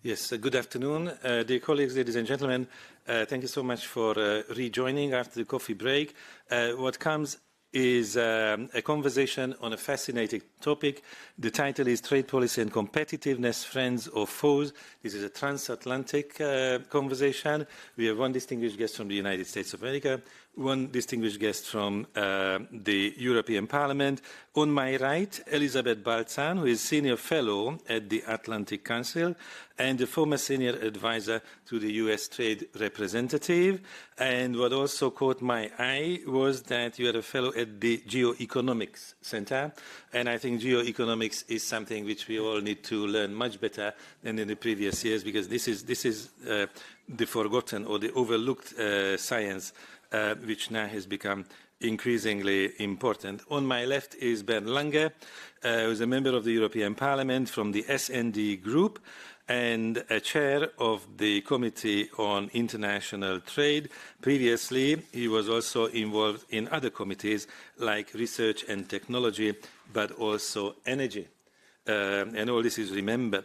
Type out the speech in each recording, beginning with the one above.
Yes, good afternoon. Dear colleagues, ladies and gentlemen, thank you so much for rejoining after the coffee break. What comes is a conversation on a fascinating topic. The title is Trade Policy and Competitiveness, Friends or Foes. This is a transatlantic conversation. We have one distinguished guest from the United States of America, one distinguished guest from the European Parliament. On my right, Elizabeth Baltzan, who is Senior Fellow at the Atlantic Council and a former Senior Advisor to the US Trade Representative. And what also caught my eye was that you are a Fellow at the Geoeconomics Center. And I think geoeconomics is something which we all need to learn much better than in the previous years, because this is the forgotten or the overlooked science which now has become increasingly important. On my left is Bernd Lange, who is a member of the European Parliament from the S&D Group and a chair of the Committee on International Trade. Previously, he was also involved in other committees like Research and Technology, but also Energy. And all this is remembered.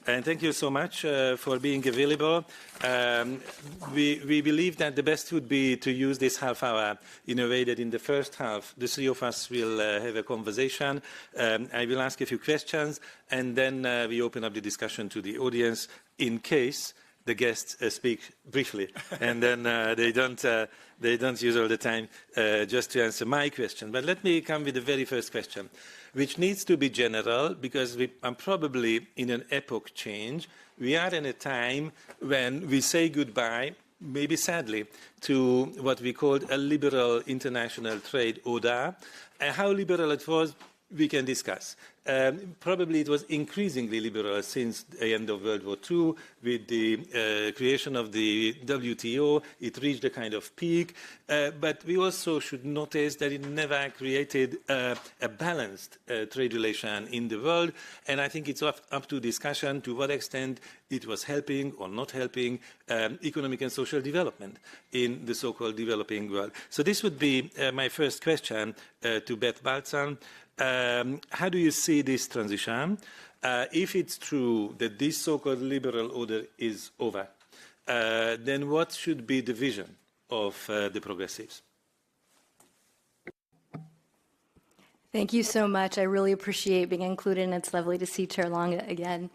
And thank you so much for being available. We believe that the best would be to use this half hour in a way that in the first half, the three of us will have a conversation. I will ask a few questions, and then we open up the discussion to the audience in case the guests speak briefly, and then they don't use all the time just to answer my question. But let me come with the very first question, which needs to be general, because we are probably in an epoch change. We are in a time when we say goodbye, maybe sadly, to what we called a liberal international trade order. How liberal it was, we can discuss. Probably it was increasingly liberal since the end of World War II. With the creation of the WTO, it reached a kind of peak. But we also should notice that it never created a balanced trade relation in the world. And I think it's up to discussion to what extent it was helping or not helping economic and social development in the so-called developing world. So this would be my first question to Beth Baltzan. How do you see this transition? If it's true that this so-called liberal order is over, then what should be the vision of the progressives? Thank you so much. I really appreciate being included, and it's lovely to see Chair Lange again.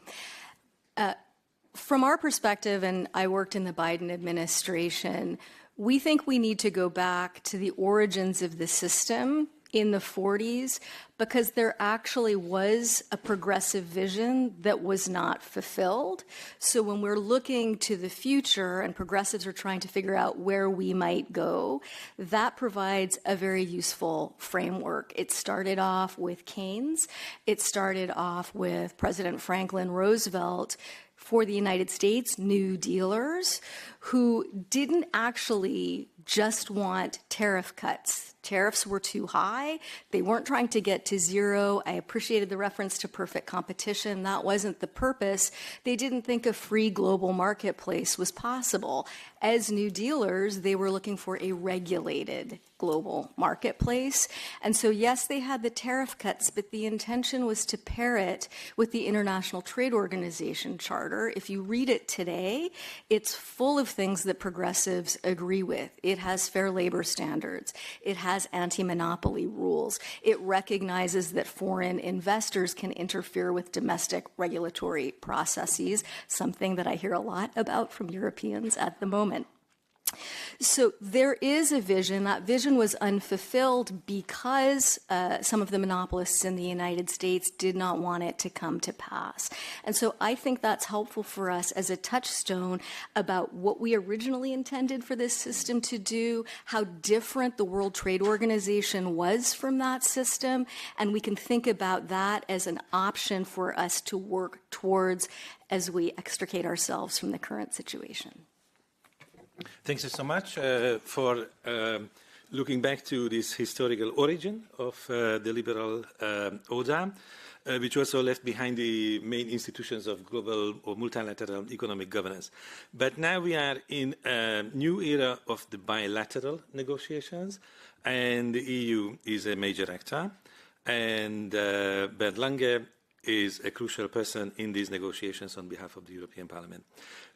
From our perspective, and I worked in the Biden administration, we think we need to go back to the origins of the system in the 40s, because there actually was a progressive vision that was not fulfilled. So when we're looking to the future and progressives are trying to figure out where we might go, that provides a very useful framework. It started off with Keynes. It started off with President Franklin Roosevelt for the United States, New Dealers, who didn't actually just want tariff cuts. Tariffs were too high. They weren't trying to get to zero. I appreciated the reference to perfect competition. That wasn't the purpose. They didn't think a free global marketplace was possible. As New Dealers, they were looking for a regulated global marketplace. And so, yes, they had the tariff cuts, but the intention was to pair it with the International Trade Organization Charter. If you read it today, it's full of things that progressives agree with. It has fair labor standards. It has anti-monopoly rules. It recognizes that foreign investors can interfere with domestic regulatory processes, something that I hear a lot about from Europeans at the moment. So there is a vision. That vision was unfulfilled because some of the monopolists in the United States did not want it to come to pass. And so I think that's helpful for us as a touchstone about what we originally intended for this system to do, how different the World Trade Organization was from that system, and we can think about that as an option for us to work towards as we extricate ourselves from the current situation. Thank you so much for looking back to this historical origin of the liberal order, which also left behind the main institutions of global or multilateral economic governance. But now we are in a new era of the bilateral negotiations, and the EU is a major actor. And Bernd Lange is a crucial person in these negotiations on behalf of the European Parliament.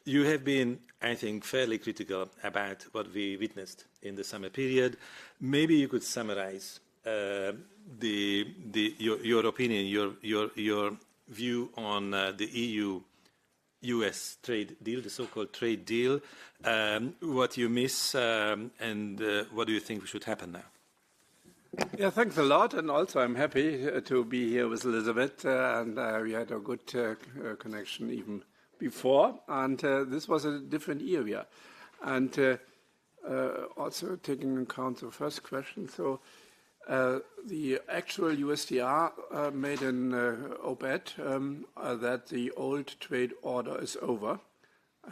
You have been, I think, fairly critical about what we witnessed in the summer period. Maybe you could summarize your opinion, your view on the EU-US trade deal, the so-called trade deal, what you miss, and what do you think should happen now? Yeah, thanks a lot, and also I'm happy to be here with Elizabeth, and we had a good connection even before, and this was a different area. And also taking into account the first question, so the actual USTR made an op-ed that the old trade order is over,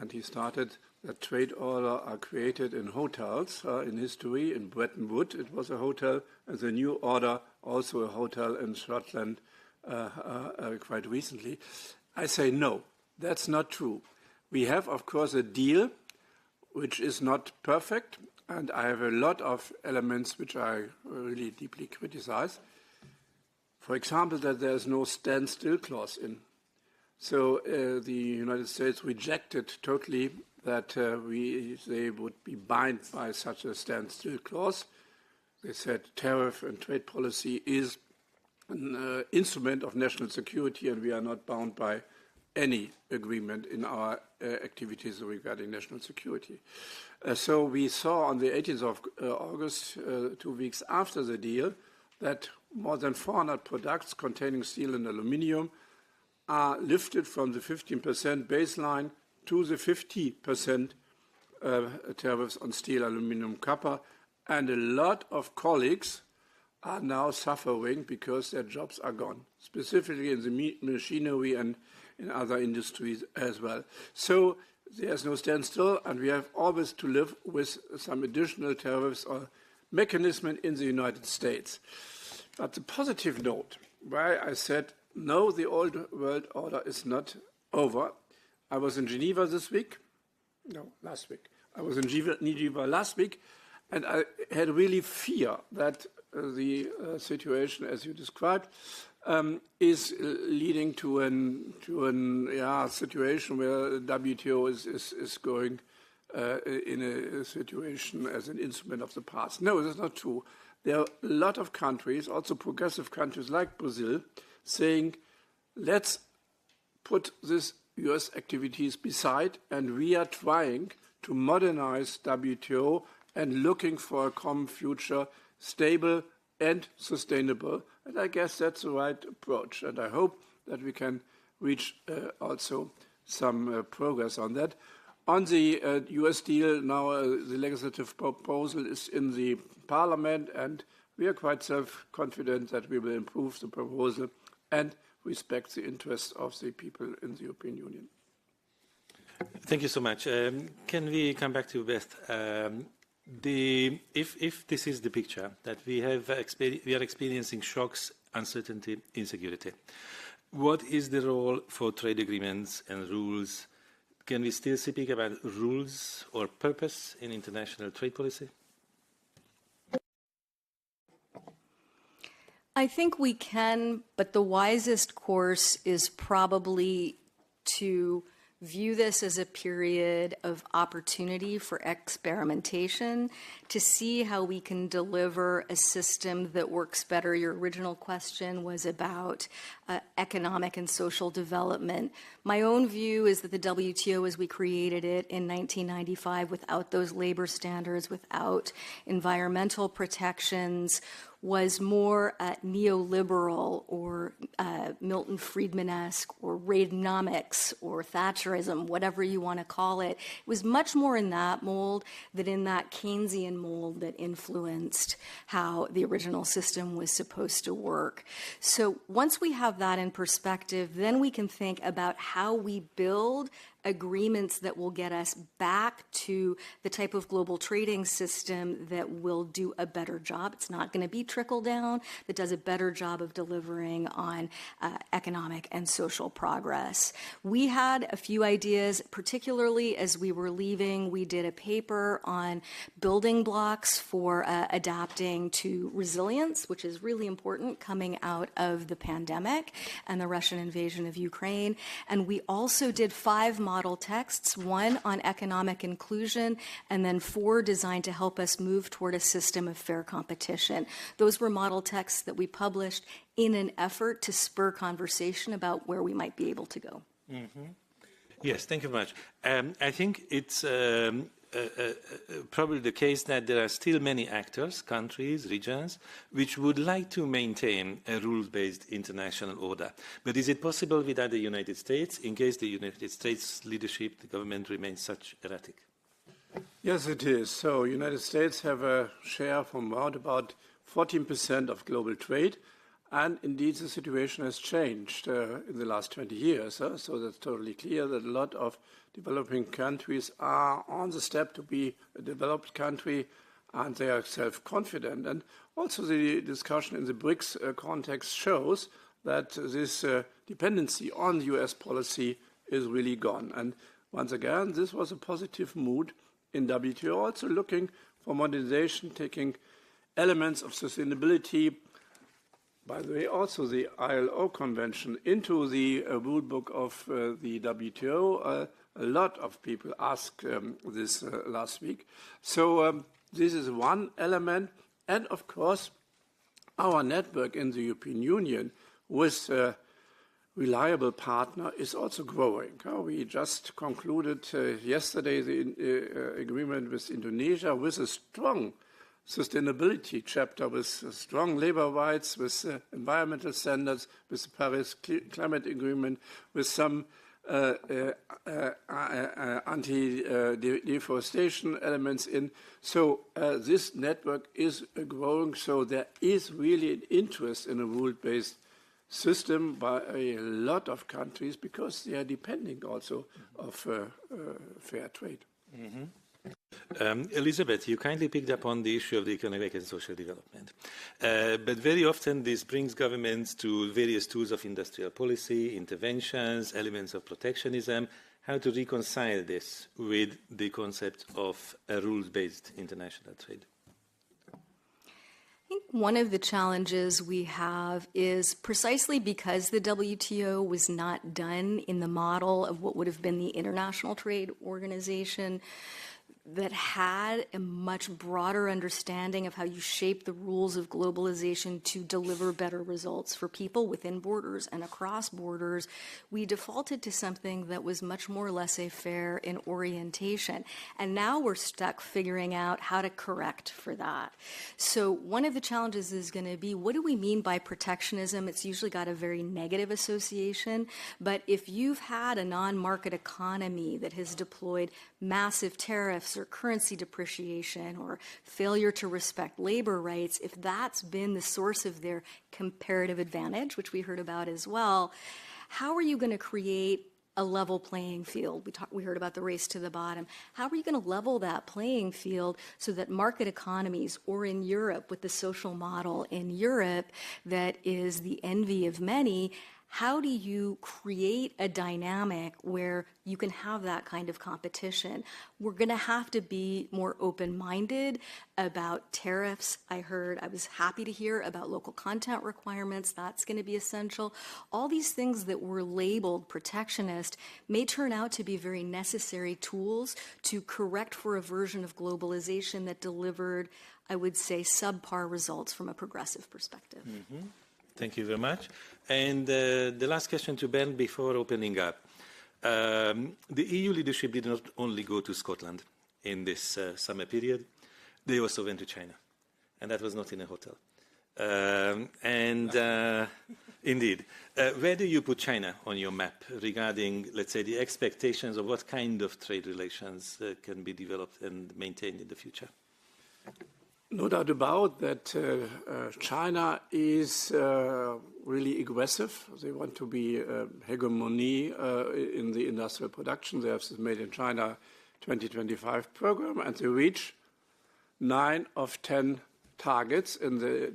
and he started that trade order are created in hotels in history. In Bretton Woods it was a hotel, and the new order also a hotel in Scotland quite recently. I say no, that's not true. We have, of course, a deal which is not perfect, and I have a lot of elements which I really deeply criticize. For example, that there is no standstill clause in. So the United States rejected totally that they would be bound by such a standstill clause. They said tariff and trade policy is an instrument of national security, and we are not bound by any agreement in our activities regarding national security. So we saw on the 18th of August, 2 weeks after the deal, that more than 400 products containing steel and aluminium are lifted from the 15% baseline to the 50% tariffs on steel, aluminium, copper, and a lot of colleagues are now suffering because their jobs are gone, specifically in the machinery and in other industries as well. So there's no standstill, and we have always to live with some additional tariffs or mechanism in the United States. But the positive note, why I said, no, the old world order is not over. I was in Geneva last week. I was in Geneva last week, and I had really fear that the situation, as you described, is leading to a situation where WTO is going in a situation as an instrument of the past. No, that's not true. There are a lot of countries, also progressive countries like Brazil, saying, let's put this US activities beside, and we are trying to modernize WTO and looking for a common future, stable and sustainable. And I guess that's the right approach. And I hope that we can reach also some progress on that. On the US deal, now the legislative proposal is in the Parliament, and we are quite self-confident that we will improve the proposal and respect the interests of the people in the European Union. Thank you so much. Can we come back to Beth? If this is the picture that we are experiencing shocks, uncertainty, insecurity, what is the role for trade agreements and rules? Can we still speak about rules or purpose in international trade policy? I think we can, but the wisest course is probably to view this as a period of opportunity for experimentation, to see how we can deliver a system that works better. Your original question was about economic and social development. My own view is that the WTO, as we created it in 1995, without those labor standards, without environmental protections, was more neoliberal or Milton Friedman-esque or Reaganomics or Thatcherism, whatever you want to call it. It was much more in that mold than in that Keynesian mold that influenced how the original system was supposed to work. So once we have that in perspective, then we can think about how we build agreements that will get us back to the type of global trading system that will do a better job. It's not going to be trickle down that does a better job of delivering on economic and social progress. We had a few ideas, particularly as we were leaving. We did a paper on building blocks for adapting to resilience, which is really important coming out of the pandemic and the Russian invasion of Ukraine. And we also did 5 model texts, 1 on economic inclusion, and then 4 designed to help us move toward a system of fair competition. Those were model texts that we published in an effort to spur conversation about where we might be able to go. Mm-hmm. Yes, thank you very much. I think it's probably the case that there are still many actors, countries, regions, which would like to maintain a rules-based international order. But is it possible without the United States, in case the United States leadership, the government remains such erratic? Yes, it is. So United States have a share from around about 14% of global trade. And indeed, the situation has changed in the last 20 years. So that's totally clear that a lot of developing countries are on the step to be a developed country, and they are self-confident. And also the discussion in the BRICS context shows that this dependency on US policy is really gone. And once again, this was a positive mood in WTO, also looking for modernization, taking elements of sustainability, by the way, also the ILO convention, into the rule book of the WTO. A lot of people asked this last week. So this is one element. And of course, our network in the European Union with a reliable partner is also growing. We just concluded yesterday the agreement with Indonesia with a strong sustainability chapter, with strong labor rights, with environmental standards, with the Paris Climate Agreement, with some anti-deforestation elements in. So this network is growing, so there is really an interest in a rule-based system by a lot of countries because they are depending also of fair trade. Mm-hmm. Elizabeth, you kindly picked up on the issue of the economic and social development. But very often this brings governments to various tools of industrial policy, interventions, elements of protectionism. How to reconcile this with the concept of a rules-based international trade? I think one of the challenges we have is precisely because the WTO was not done in the model of what would have been the International Trade Organization, that had a much broader understanding of how you shape the rules of globalization to deliver better results for people within borders and across borders, we defaulted to something that was much more laissez-faire in orientation. And now we're stuck figuring out how to correct for that. So one of the challenges is going to be, what do we mean by protectionism? It's usually got a very negative association. But if you've had a non-market economy that has deployed massive tariffs or currency depreciation or failure to respect labor rights, if that's been the source of their comparative advantage, which we heard about as well, how are you going to create a level playing field? We heard about the race to the bottom. How are you going to level that playing field so that market economies, or in Europe with the social model in Europe that is the envy of many, how do you create a dynamic where you can have that kind of competition? We're going to have to be more open-minded about tariffs. I was happy to hear about local content requirements. That's going to be essential. All these things that were labeled protectionist may turn out to be very necessary tools to correct for a version of globalization that delivered, I would say, subpar results from a progressive perspective. Mm-hmm. Thank you very much. And the last question to Bernd before opening up. The EU leadership did not only go to Scotland in this summer period, they also went to China. And that was not in a hotel. Indeed. Where do you put China on your map regarding, let's say, the expectations of what kind of trade relations can be developed and maintained in the future? No doubt about that. China is really aggressive. They want to be hegemony in the industrial production. They have this Made in China 2025 program, and they reach 9 of 10 targets in the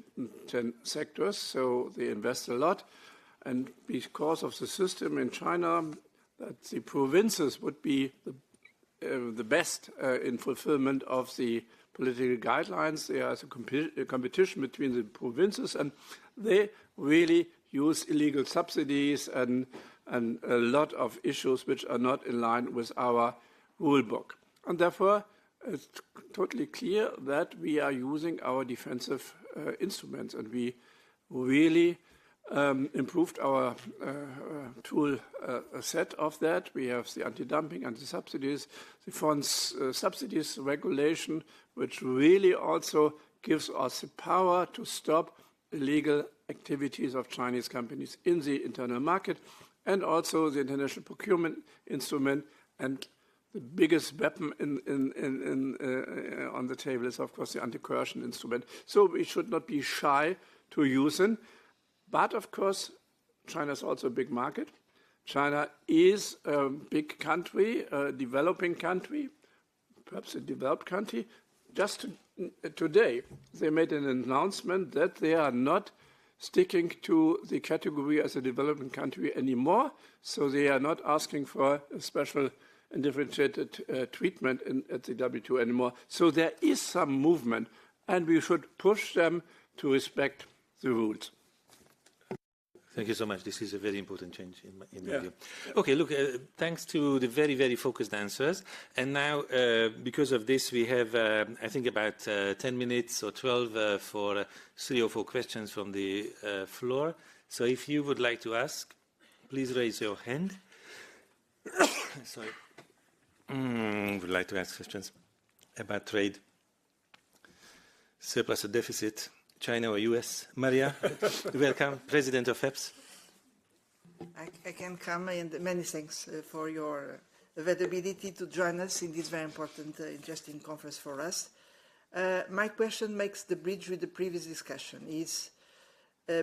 10 sectors, so they invest a lot. And because of the system in China, that the provinces would be the best in fulfillment of the political guidelines. There is a competition between the provinces, and they really use illegal subsidies and a lot of issues which are not in line with our rule book. And therefore, it's totally clear that we are using our defensive instruments, and we really improved our tool set of that. We have the anti-dumping, anti-subsidies, the foreign subsidies regulation, which really also gives us the power to stop illegal activities of Chinese companies in the internal market, and also the international procurement instrument. And the biggest weapon on the table is, of course, the anti-coercion instrument. So we should not be shy to use it. But, of course, China is also a big market. China is a big country, a developing country, perhaps a developed country. Just today, they made an announcement that they are not sticking to the category as a developing country anymore. So they are not asking for a special and differentiated treatment at the WTO anymore. So there is some movement, and we should push them to respect the rules. Thank you so much. This is a very important change in my view. Okay, look, thanks to the very, very focused answers. And now, because of this, we have, I think, about 10 minutes or 12 for 3 or 4 questions from the floor. So if you would like to ask, please raise your hand. Sorry. Would like to ask questions about trade, surplus or deficit, China or US? Maria, welcome, President of FEPS. I can come, and many thanks for your availability to join us in this very important, interesting conference for us. My question makes the bridge with the previous discussion, is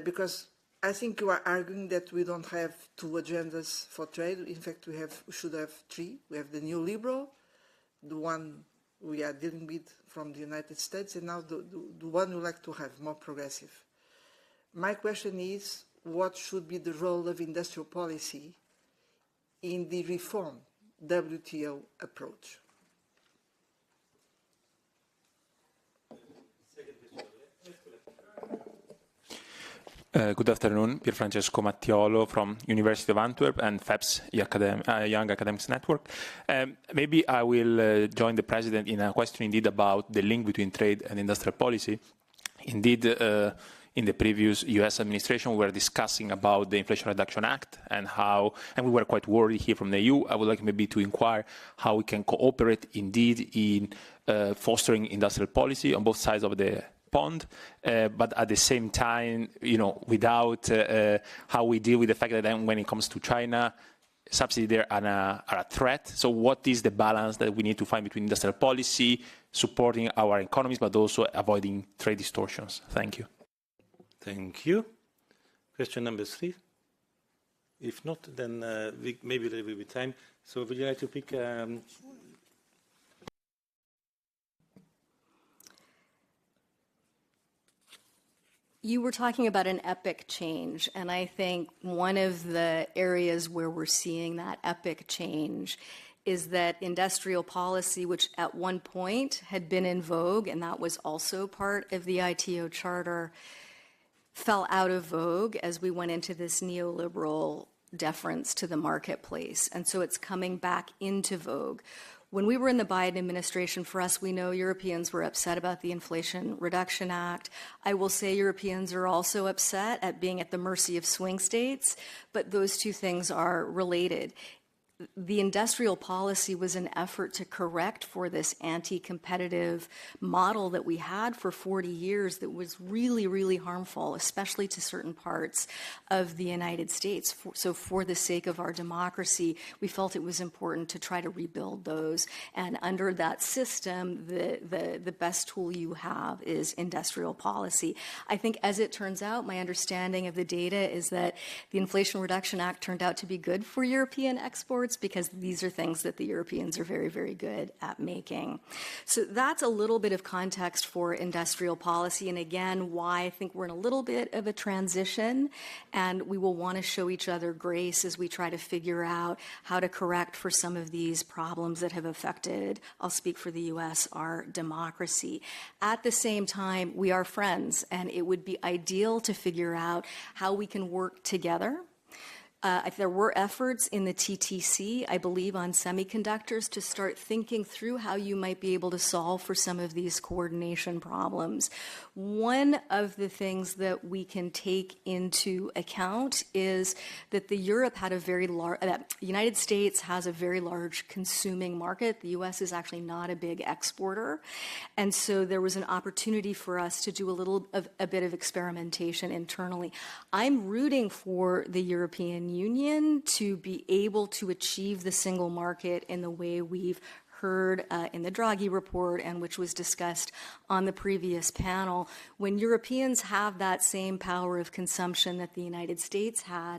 because I think you are arguing that we don't have 2 agendas for trade. In fact, we should have 3. We have the neoliberal, the one we are dealing with from the United States, and now the one we like to have, more progressive. My question is, what should be the role of industrial policy in the reform WTO approach? Good afternoon, Pier Francesco Mattiolo from University of Antwerp and FEPS Young Academics Network. Maybe I will join the President in a question indeed about the link between trade and industrial policy. Indeed, in the previous US administration, we were discussing about the Inflation Reduction Act and we were quite worried here from the EU. I would like maybe to inquire how we can cooperate indeed in fostering industrial policy on both sides of the pond, but at the same time, without how we deal with the fact that then when it comes to China, subsidies there are a threat. So what is the balance that we need to find between industrial policy, supporting our economies, but also avoiding trade distortions? Thank you. Thank you. Question number 3. If not, then maybe there will be time. So would you like to pick... You were talking about an epic change, and I think one of the areas where we're seeing that epic change is that industrial policy, which at one point had been in vogue, and that was also part of the ITO Charter, fell out of vogue as we went into this neoliberal deference to the marketplace. And so it's coming back into vogue. When we were in the Biden administration, for us, we know Europeans were upset about the Inflation Reduction Act. I will say Europeans are also upset at being at the mercy of swing states, but those 2 things are related. The industrial policy was an effort to correct for this anti-competitive model that we had for 40 years that was really, really harmful, especially to certain parts of the United States. So for the sake of our democracy, we felt it was important to try to rebuild those. And under that system, the best tool you have is industrial policy. I think as it turns out, my understanding of the data is that the Inflation Reduction Act turned out to be good for European exports exports, because these are things that the Europeans are very, very good at making. So that's a little bit of context for industrial policy, and again, why I think we're in a little bit of a transition, and we will want to show each other grace as we try to figure out how to correct for some of these problems that have affected, I'll speak for the U.S., our democracy. At the same time, we are friends, and it would be ideal to figure out how we can work together. There were efforts in the TTC, I believe, on semiconductors to start thinking through how you might be able to solve for some of these coordination problems. One of the things that we can take into account is that the United States has a very large consuming market. The U.S. is actually not a big exporter. And so there was an opportunity for us to do a bit of experimentation internally. I'm rooting for the European Union to be able to achieve the single market in the way we've heard in the Draghi report and which was discussed on the previous panel. When Europeans have that same power of consumption that the United States had,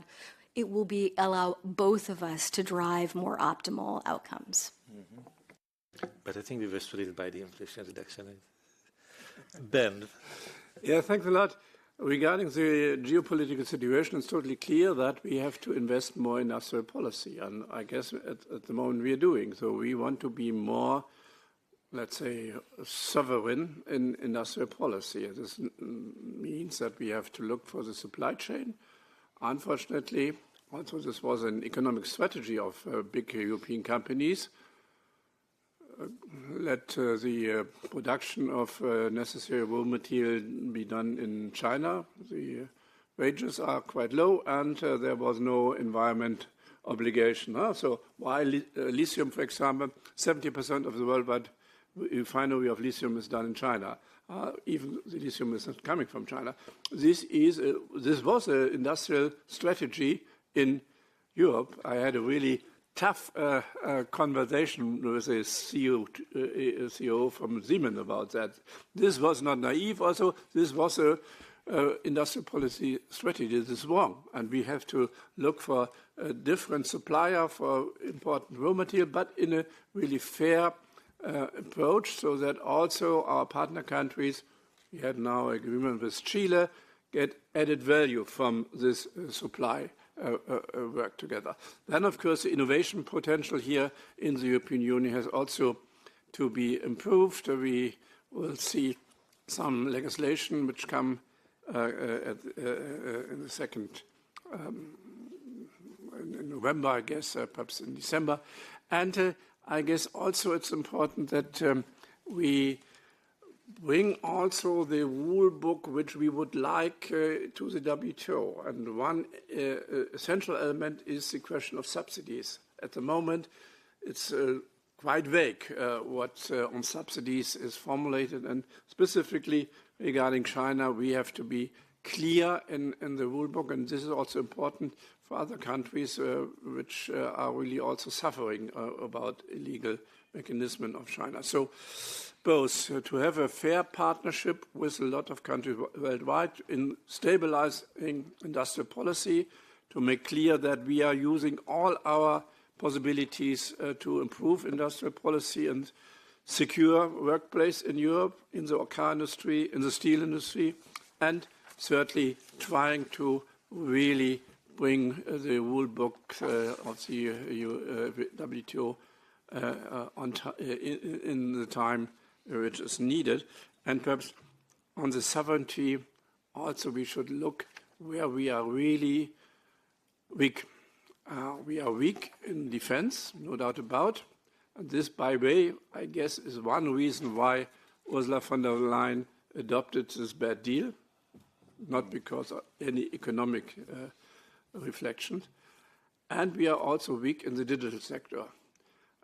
it will allow both of us to drive more optimal outcomes. Mm-hmm. But I think we were studied by the inflation reduction. Bernd. Yeah, thanks a lot. Regarding the geopolitical situation, it's totally clear that we have to invest more in industrial policy, and I guess at the moment we are doing. So we want to be more, let's say, sovereign in industrial policy. This means that we have to look for the supply chain. Unfortunately, also this was an economic strategy of big European companies. Let the production of necessary raw material be done in China. The wages are quite low, and there was no environment obligation. So while lithium, for example, 70% of the worldwide refinery of lithium is done in China. Even the lithium is not coming from China. This was an industrial strategy in Europe. I had a really tough conversation with a CEO from Siemens about that. This was not naive also. This was an industrial policy strategy. This is wrong. And we have to look for a different supplier for important raw material, but in a really fair approach so that also our partner countries, we had now an agreement with Chile, get added value from this supply work together. Then, of course, the innovation potential here in the European Union has also to be improved. We will see some legislation which come in the second in November, I guess, perhaps in December. And I guess also it's important that we bring also the rule book which we would like to the WTO. And one essential element is the question of subsidies. At the moment, it's quite vague what on subsidies is formulated. And specifically regarding China, we have to be clear in the rule book. And this is also important for other countries which are really also suffering about illegal mechanism of China. So both to have a fair partnership with a lot of countries worldwide in stabilizing industrial policy, to make clear that we are using all our possibilities to improve industrial policy and secure workplace in Europe, in the car industry, in the steel industry, and certainly trying to really bring the rule book of the WTO in the time which is needed. And perhaps on the sovereignty, also we should look where we are really weak. We are weak in defense, no doubt about. And this, by the way, I guess is one reason why Ursula von der Leyen adopted this bad deal, not because of any economic reflection. And we are also weak in the digital sector.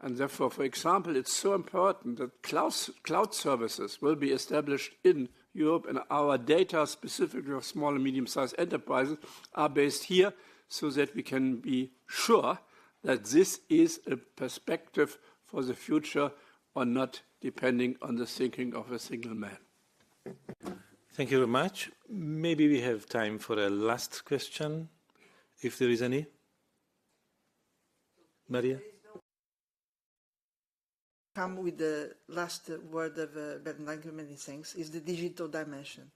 And therefore, for example, it's so important that cloud services will be established in Europe, and our data, specifically of small and medium-sized enterprises, are based here so that we can be sure that this is a perspective for the future or not depending on the thinking of a single man. Thank you very much. Maybe we have time for a last question, if there is any. Maria? Come with the last word of Bernd Lange, many thanks, is the digital dimension.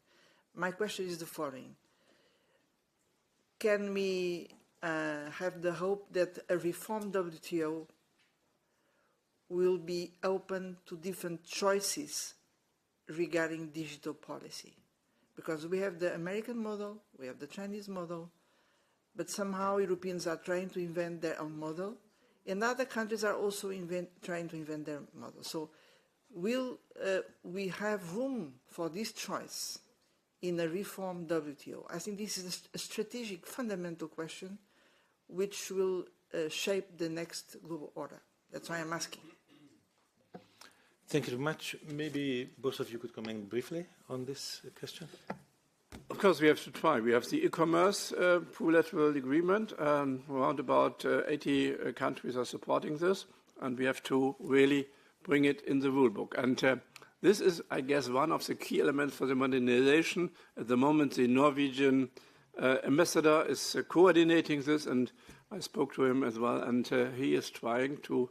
My question is the following. Can we have the hope that a reformed WTO will be open to different choices regarding digital policy? Because we have the American model, we have the Chinese model, but somehow Europeans are trying to invent their own model, and other countries are also trying to invent their model. So will we have room for this choice in a reformed WTO? I think this is a strategic, fundamental question which will shape the next global order. That's why I'm asking. Thank you very much. Maybe both of you could comment briefly on this question. Of course, we have to try. We have the e-commerce bilateral agreement. Around about 80 countries are supporting this, and we have to really bring it in the rule book. And this is, I guess, one of the key elements for the modernization. At the moment, the Norwegian ambassador is coordinating this, and I spoke to him as well, and he is trying to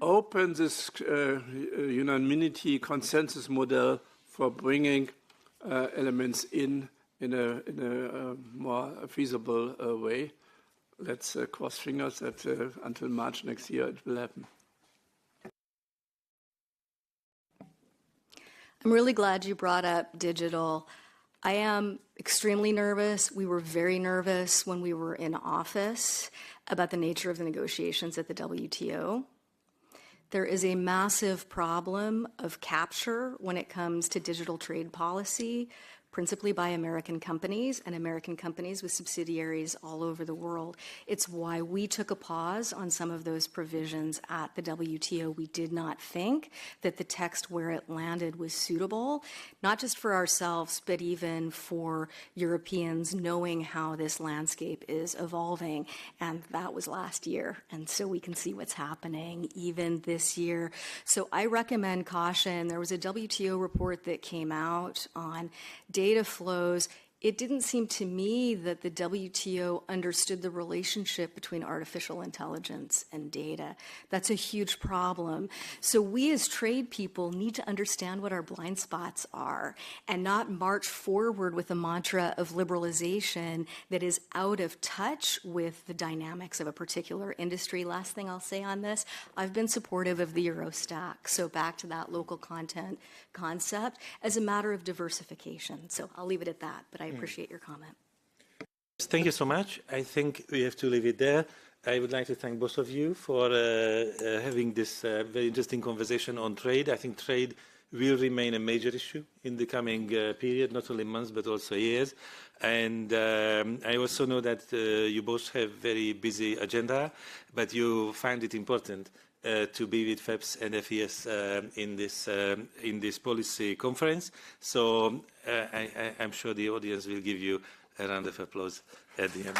open this unanimity consensus model for bringing elements in a more feasible way. Let's cross fingers that until March next year it will happen. I'm really glad you brought up digital. I am extremely nervous. We were very nervous when we were in office about the nature of the negotiations at the WTO. There is a massive problem of capture when it comes to digital trade policy, principally by American companies and American companies with subsidiaries all over the world. It's why we took a pause on some of those provisions at the WTO. We did not think that the text where it landed was suitable, not just for ourselves, but even for Europeans knowing how this landscape is evolving. And that was last year. And so we can see what's happening even this year. So I recommend caution. There was a WTO report that came out on data flows. It didn't seem to me that the WTO understood the relationship between artificial intelligence and data. That's a huge problem. So we as trade people need to understand what our blind spots are and not march forward with a mantra of liberalization that is out of touch with the dynamics of a particular industry. Last thing I'll say on this, I've been supportive of the Eurostack. So back to that local content concept as a matter of diversification. So I'll leave it at that, but I appreciate your comment. Thank you so much. I think we have to leave it there. I would like to thank both of you for having this very interesting conversation on trade. I think trade will remain a major issue in the coming period, not only months, but also years. And I also know that you both have very busy agenda, but you find it important to be with FEPS and FES in this policy conference. So I'm sure the audience will give you a round of applause at the end.